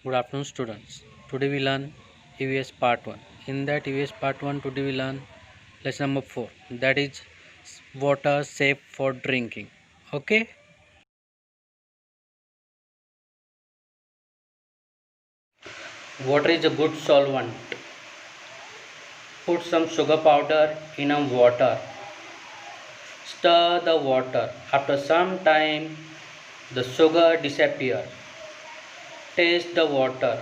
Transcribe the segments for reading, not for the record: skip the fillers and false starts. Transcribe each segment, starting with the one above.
Good afternoon, students. Today we learn EVS part 1. In that EVS part 1, today we learn lesson number 4, that is water safe for drinking. Okay? Water is a good solvent. Put some sugar powder in a water. Stir the water. After some time, the sugar disappears. Taste the water.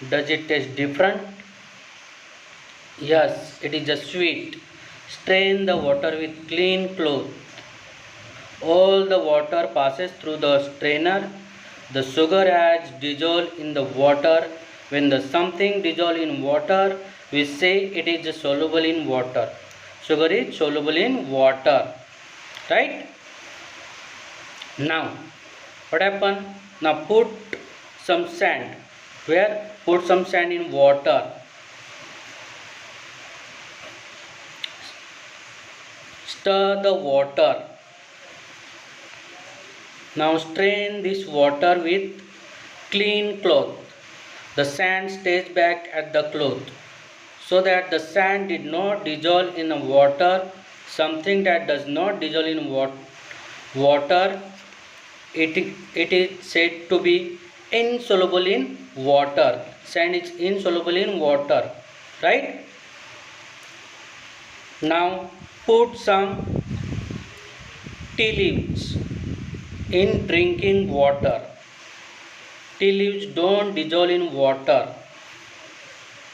Does it taste different? Yes, it is just sweet. Strain the water with clean cloth. All the water passes through the strainer. The sugar has dissolved in the water. When the something dissolves in water, we say it is soluble in water. Sugar is soluble in water. Right? Now, what happened? Now put some sand. Where? Put some sand in water. Stir the water. Now strain this water with clean cloth. The sand stays back at the cloth so that the sand did not dissolve in the water. Something that does not dissolve in water, it is said to be insoluble in water. Sand is insoluble in water, right? Now put some tea leaves in drinking water. Tea leaves don't dissolve in water.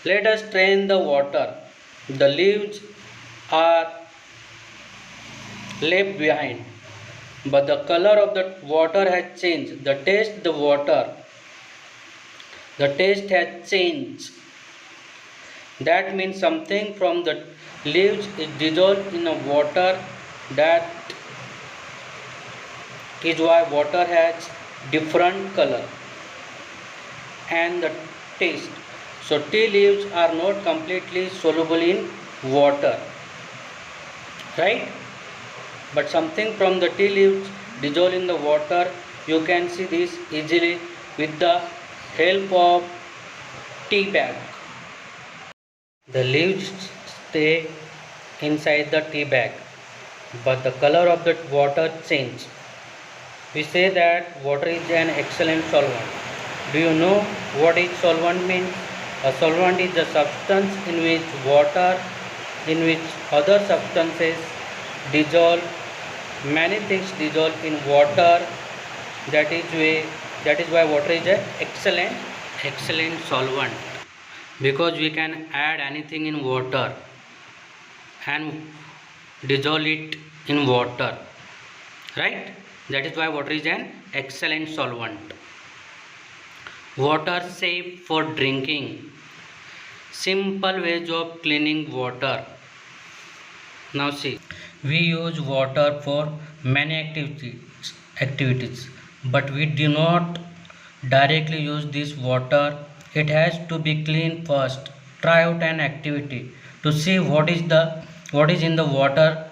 Let us strain the water. The leaves are left behind, but the color of the water has changed. The taste has changed. That means something from the leaves is dissolved in the water. That is why water has different color and the taste. So tea leaves are not completely soluble in water, right? But something from the tea leaves dissolve in the water. You can see this easily with the help of tea bag. The leaves stay inside the tea bag, but the color of the water changes. We say that water is an excellent solvent. Do you know what is solvent means? A solvent is a substance in which other substances dissolve. Many things dissolve in water. That is why water is an excellent solvent, because we can add anything in water and dissolve it in water, right? That is why water is an excellent solvent. Water safe for drinking. Simple ways of cleaning water. Now see, we use water for many activities, but we do not directly use this water. It has to be cleaned first. Try out an activity to see what is in the water.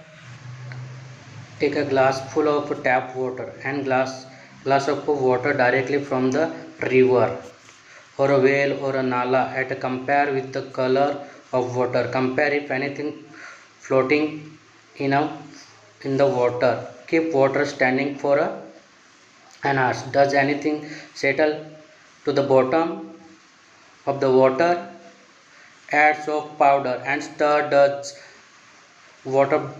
Take a glass full of tap water and glass of water directly from the river or a well or a nala, and compare with the color of water. Compare if anything floating in the water. Keep water standing for an hour. Does anything settle to the bottom of the water? Add soap powder and stir. Does water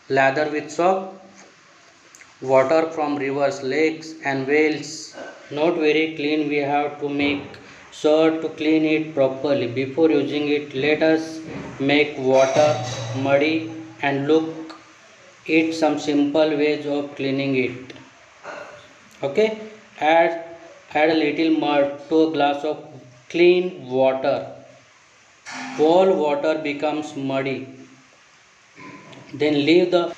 lather with soap? Water from rivers, lakes and wells not very clean. We have to make sure to clean it properly before using it. Let us make water muddy and look at some simple ways of cleaning it. Okay, add a little mud to a glass of clean water. All water becomes muddy. Then leave the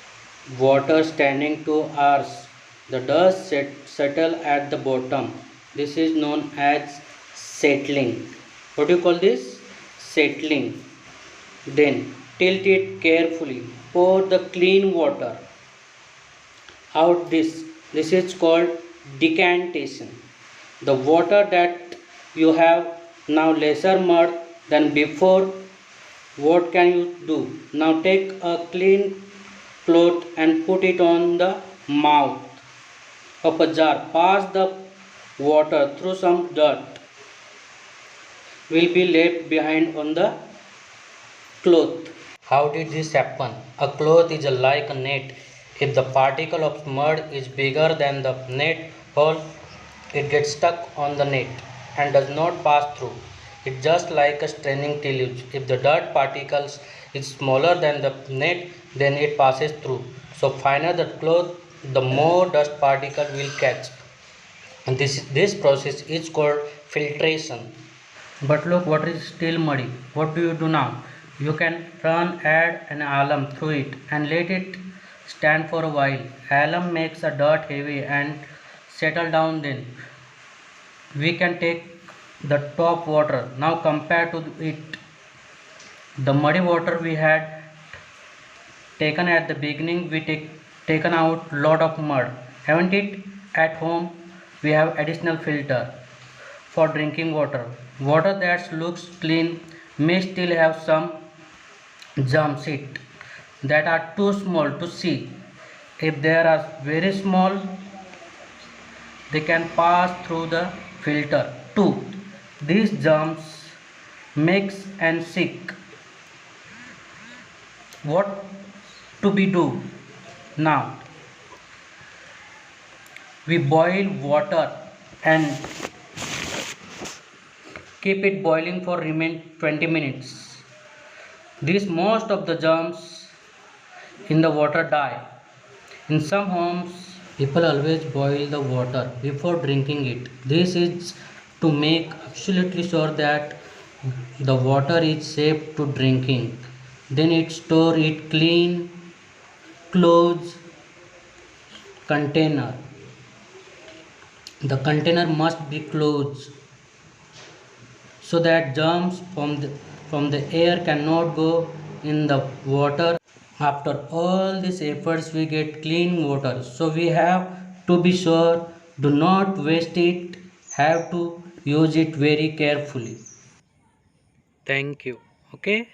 water standing 2 hours. The dust settle at the bottom. This is known as settling. What do you call this? Settling. Then tilt it carefully. Pour the clean water out. This is called decantation. The water that You have now lesser mud than before. What can you do? Now take a clean cloth and put it on the mouth of a jar. Pass the water through some dirt will be left behind on the cloth. How did this happen? A cloth is like a net. If the particle of mud is bigger than the net hole, it gets stuck on the net and does not pass through. It's just like a straining deluge. If the dirt particles is smaller than the net, then it passes through. So finer the cloth, the more dust particle will catch. And this process is called filtration. But look, water is still muddy. What do you do now? You can add an alum through it and let it stand for a while. Alum makes the dirt heavy and settle down. Then we can take the top water. Now compare to it. The muddy water we had taken at the beginning, we taken out lot of mud. Haven't it? At home we have additional filter for drinking water. Water that looks clean may still have some germs in it that are too small to see. If they are very small, they can pass through the filter too. These germs mix and sick. What to be do now? We boil water and keep it boiling for remain 20 minutes. This most of the germs in the water die. In some homes, people always boil the water before drinking it. This is to make absolutely sure that the water is safe to drinking. Then it store it clean, closed container. The container must be closed so that germs from the air cannot go in the water. After all these efforts, we get clean water. So we have to be sure, do not waste it, have to use it very carefully. Thank you. Okay.